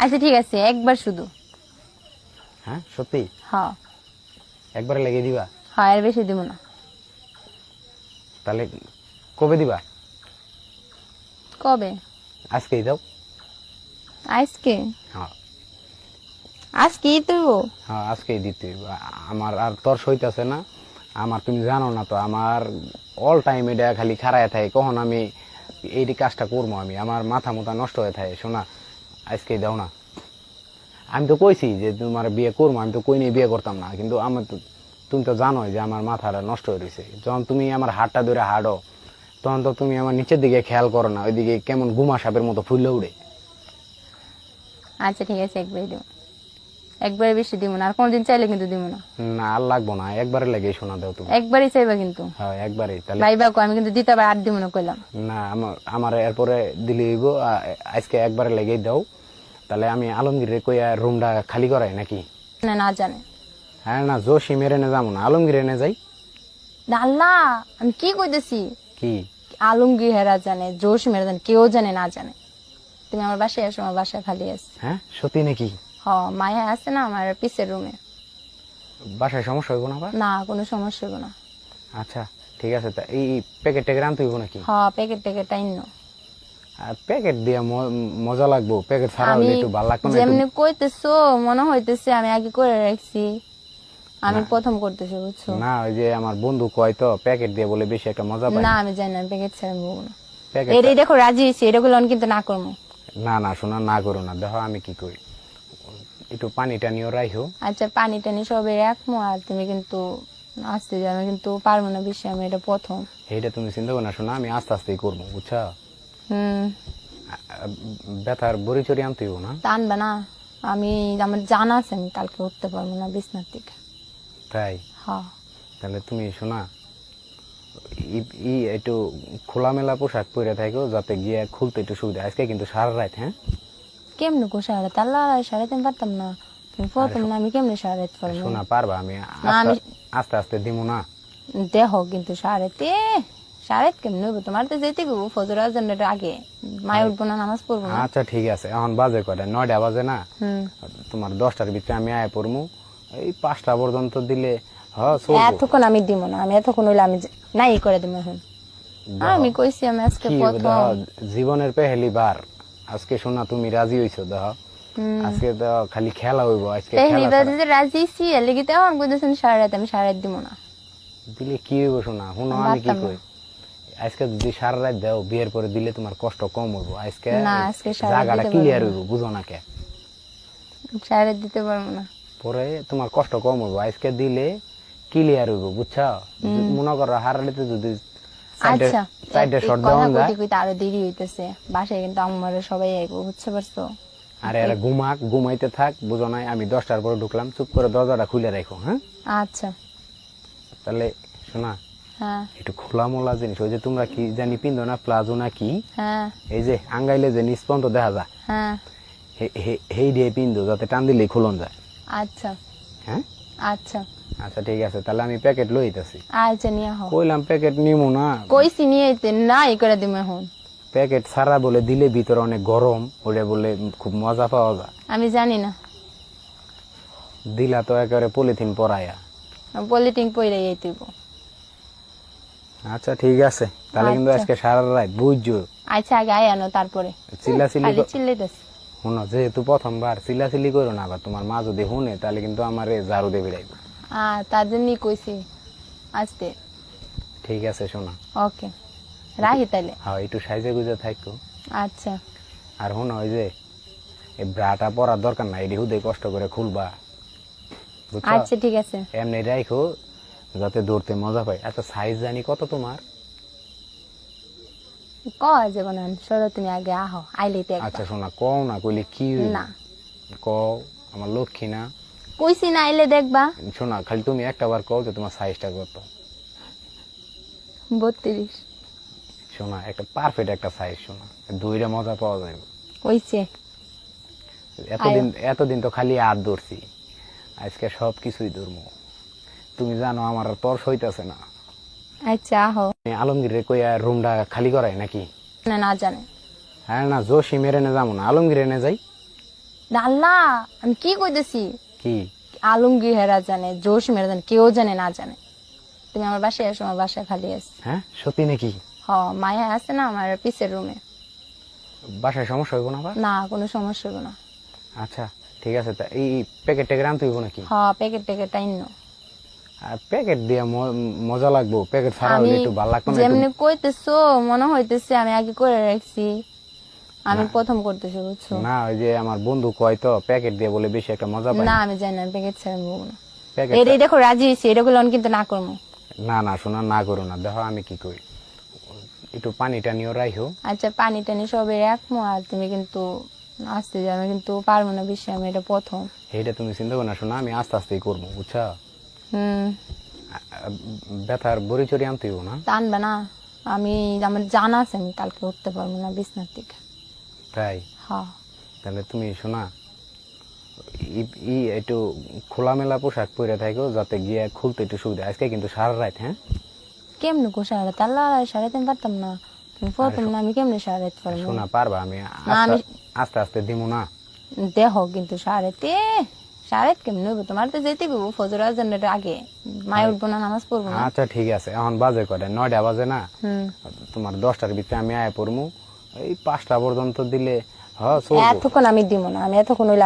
আচ্ছা ঠিক আছে, একবার শুধু। হ্যাঁ সত্যি? হ্যাঁ একবারে লেগে দিবা? হ্যাঁ, এর বেশি দিব না। তাহলে কবে দিবা? কবে? আজকেই দাও। আজকে? হ্যাঁ আজকেই তুইব? হ্যাঁ আজকেই দিতে হইব। আমার আর তোর সইতাছে না। আমার তুমি জানো না তো, আমার অল টাইম এটা খালি খারায় থাকে কখন আমি এই কাজটা করবো। আমি আমার মাথা মুথা নষ্ট হয়ে থাকে। শোনা, আজকেই দাও না। আমি তো কইছি যে তোমার বিয়ে করবো, আমি তো কই নিয়ে বিয়ে করতাম না, কিন্তু আমার তো তুমি তো জানোই যে আমার মাথাটা নষ্ট হয়ে রয়েছে। যখন তুমি আমার হাতটা ধরে হাঁটো তখন তো তুমি আমার নিচের দিকে খেয়াল করো না, ওইদিকে কেমন গুমা সাপের মতো ফুললে উড়ে। আচ্ছা ঠিক আছে, একবারই দিব। একবারে বেশি দিব না, আর কোনদিন চাইলে কিন্তু দিব না। না আর লাগবো না, একবারে লেগে শোনা দাও তুমি। একবারই চাইবা কিন্তু। হ্যাঁ একবারে। তাহলে ভাইবা কো, আমি কিন্তু দিতে পারি, আর দিব না কইলাম। না, আমার এরপরে দিলে হইব। আজকে একবারে লেগেই দাও। তাহলে আমি আলমগীরের কইয়া রুমটা খালি করাই নাকি? না না জানে। হ্যাঁ না, জোশী মেরে নে যাবো না, আলমগীর এনে যাই। না, আল্লাহ, আমি কি কইতেছি? কি? আলমগীর হেরা জানে, জোশ মেরা জানে, কেউ জানে না জানে। তুমি আমার বাসায় আসো, আমার বাসায় খালি আছে। হ্যাঁ সত্যি নাকি? হ, মায়া আছে না আমার পিসের রুমে। বাসায় সমস্যা হইব না আবার? না, কোনো সমস্যা হবে না। আচ্ছা ঠিক আছে। তা এই প্যাকেট ট্যাকেট আনতে হইব নাকি? হ, প্যাকেট ট্যাকেট আইনো। আর প্যাকেট দিয়ে মজা লাগবো, প্যাকেট ছাড়া আমি হইলে একটু ভালো লাগতো না? যেমনি কইতেছো মনে হইতেছে আমি আগে করে রাখছি, আমি প্রথম করতেছি, বুঝছো? না ওই যে আমার বন্ধু কয় তো প্যাকেট দিয়ে বলে বেশি একটা মজা পাই না না। আমি জানি না, প্যাকেট ছাড়া বলবো না। প্যাকেট এই দেখো রাজি হয়েছি, এটাগুলো কিন্তু না করবো। না না শোনা, না করো না। দেখো আমি কি করি, একটু পানি টানিও রাখো। আচ্ছা পানি টানি সবে রাখবো, আর তুমি কিন্তু আসতে যাবে, আমি কিন্তু পারবো না বেশি, আমি এটা প্রথম। এইটা তুমি চিন্তা করো না, শোনা আমি আস্তে আস্তেই করবো, বুঝছো? হুম। ব্যথার বড়ি চড়ি আনতে হইব না? টানবা না, আমি আমার জানা আছে আমি কালকে উঠতে পারবো না বিছনার থেকে। তাই? হ্যাঁ। তাহলে তুমি শোনা একটু খোলামেলা পোশাক পরে থাকো, যাতে গিয়ে খুলতে একটু সুবিধা। আজকে কিন্তু সারা রাত। হ্যাঁ কেমনে গো সারা রাত? আল্লাহ, সারা দিন পারতাম না, তুমি প্রথম না, আমি কেমনে সারা রাত পারবো? শোনা পারবা? আমি না, আমি আস্তে আস্তে দিমু না। দেহ কিন্তু সারা রাত কেমনে হইব? তোমার তো যেতে গো ফজর আজানের আগে, মায় উঠবো না, নামাজ পড়বো না। আচ্ছা ঠিক আছে, এখন বাজে কয়টা? 9টা বাজে না? হুম। তোমার 10টার ভিতরে আমি আয় পড়মু। এই 5টা পর্যন্ত দিলে হ্যাঁ চলবো। এতক্ষণ আমি দিব না, আমি এতক্ষণ হইলে আমি নাই করে দিব এখন। আমি কইছি আমি আজকে কি প্রথম। দেখো, জীবনের পেহেলি বার। আজকে শোনা তুমি রাজি হইছো, দেখো আজকে তো খালি খেলা হইব। আজকে পেহলি খেলা বাজে যে রাজি ছি, এর লাগি তো এখন কইতেছেন সারা রাত, আমি সারা রাত দিব না। দিলে কি হইব শোনা? শুনো আমি কি কই, আজকে যদি সারা রাত দাও, বিয়ের পরে দিলে তোমার কষ্ট কম হইব। আজকে না, আজকে সারা রাত জায়গাটা দিতে ক্লিয়ার পারবো হইব, বুঝো না কে? সারা রাত দিতে পারবো না। পরে তোমার কষ্ট কম হইব। আজকে দিলে ক্লিয়ার হইব, বুঝছো? মনে করো হারালিতে যদি আচ্ছা, সাইডে এই শর্ট কথা দেওয়া যায়। কইতে কইতে আরো দেরি হইতেছে, বাসায় কিন্তু আমার সবাই আইবো, বুঝতে পারছো? আরে এরা ঘুমাইতে থাক, বুঝো নাই? আমি 10টার পরে ঢুকলাম, চুপ করে দরজাটা খুলে রাখো। হ্যাঁ আচ্ছা। তাহলে শোনা, হ্যাঁ একটু খোলা মোলা জিনিস, ওই যে তোমরা কি জানি পিন্ধো না, প্লাজো না কি, হ্যাঁ এই যে আঙ্গাইলে যে নিষ্পন্ত দেখা যায়, হ্যাঁ। হেই দিয়ে পিন্ধো, যাতে টান দিলেই খুলন যায়। আচ্ছা হ্যাঁ আচ্ছা আচ্ছা ঠিক আছে, তাহলে আমি প্যাকেট লইতেছি। আচ্ছা নিয়ে হও। কইলাম প্যাকেট নিমু না। কইছি নিয়ে আইতে, নাই করে দিব এখন। প্যাকেট ছাড়া বলে দিলে ভিতরে অনেক গরম, ওটা বলে খুব মজা পাওয়া যায়। আমি জানি না, দিলা তো একেবারে পলিথিন পরাইয়া। পলিটিং পইরে আইতেইব। আচ্ছা ঠিক আছে, তাহলে কিন্তু আচ্ছা। আজকে সারা রাত বুঝছো। আচ্ছা আগে আয় আনো, তারপরে চিল্লাচিল্লি খালি চিল্লাইতেছে। শুনো, যেহেতু প্রথমবার চিল্লাচিল্লি করো না, আবার তোমার মা যদি শুনে তাহলে কিন্তু আমার ঝাড়ু দিয়ে বেড়াইব। তার জন্যই কইছি আসতে। ঠিক আছে শোনা, ওকে, রাহি তাইলে। হ্যাঁ একটু সাইজে গুজে থাকো। আচ্ছা আর শোনো, ওই যে এই ব্রাটা পরার দরকার নাই, এটি হুদে কষ্ট করে খুলবা, বুঝছো? আচ্ছা ঠিক আছে। এমনি রাখো যাতে দৌড়তে মজা পাই। আচ্ছা সাইজ জানি কত তোমার? কয় যাব না, সরো তুমি আগে আহো, আইলেই তো আচ্ছা একবার। শোনা, কও না, কইলে কি হইব? না কও, আমার লক্ষ্মী না। কইছি না, আইলে দেখবা। শোনা, খালি তুমি একটা বার কও যে তোমার সাইজটা কত। 32। শোনা, একটা পারফেক্ট একটা সাইজ। শোনা, দুইটা মজা পাওয়া যাবে। কইছে। এতদিন তো খালি আর ধরছি, আজকে সব কিছুই ধরবো। তুমি জানো আমার আর তর সইতেছে না। আচ্ছা আহো। আলমগীরের কইয়া রুমটা খালি করাই নাকি? না না জানে। হ্যাঁ না, জোশী মেরে নে যাবো না, আলমগীর এনে যাই। আল্লাহ আমি কি কইতেছি, কি আলমগীর হেরা জানে, জোশ মেরা জানে, কেউ জানে না জানে। তুমি আমার বাসায় আসো, আমার বাসায় খালি আছে। হ্যাঁ সত্যি নাকি? মায়া আছে না আমার পিসের রুমে। বাসায় সমস্যা হইব না আবার? না কোনো সমস্যা হবে না। আচ্ছা ঠিক আছে, তা এই প্যাকেট ট্যাকেট আনতে হইব নাকি? প্যাকেট ট্যাকেট আইনো। আর প্যাকেট দিয়ে মজা লাগবো, প্যাকেট ছাড়া হলে একটু ভালো লাগতো না? যেমনি কইতেছো মনে হইতেছে আমি আগে করে রাখছি, আমি প্রথম করতেছি বুঝছো। না ওই যে আমার বন্ধু কয় তো প্যাকেট দিয়ে বলে বেশি একটা মজা পাই না আমি জানি না, প্যাকেট ছাড়া বলবো না। প্যাকেট এটা দেখো রাজি হয়েছি, এটা গুলো কিন্তু না করবো। না না শোনা, না করো না, দেখো আমি কি করি, একটু পানিটা নিয়ে রাইহো। আচ্ছা পানি টানি সবে রাখবো, আর তুমি কিন্তু আসতে যাও, আমি কিন্তু পারবো না বেশি, আমি এটা প্রথম। এইটা তুমি চিন্তা করো না, শোনা আমি আস্তে আস্তেই করবো বুঝছা। হুম ব্যথার বড়ি চড়ি আনতে হইব না? টানবে না, আমি আমার জানা আছে আমি কালকে উঠতে পারবো না বিছনার থেকে। তাই? হ্যাঁ তাহলে তুমি শোনা একটু খোলামেলা পোশাক পরে থাকো, যাতে গিয়ে খুলতে একটু সুবিধা। আজকে কিন্তু সারা রাত। হ্যাঁ কেমনে গো সারা তাল্লা সারাতে পারতাম না, তুমি প্রথম না, আমি কেমনে সারাতে পারবো? শোনা পারবা, আমি আমি- আস্তে আস্তে দিমু না। দেহ কিন্তু সাড়ে কেমন হইব, তোমার তো যেতে গো ফজর আজানের আগে, মায় উঠবো না, নামাজ পড়বো না। আচ্ছা ঠিক আছে, এখন বাজে করে 9টা বাজে না, হুম তোমার 10টার ভিতরে আমি আয় পড়মু, এই 5টা পর্যন্ত দিলে চলবো। এতক্ষণ আমি দিব না, আমি এতক্ষণ ওই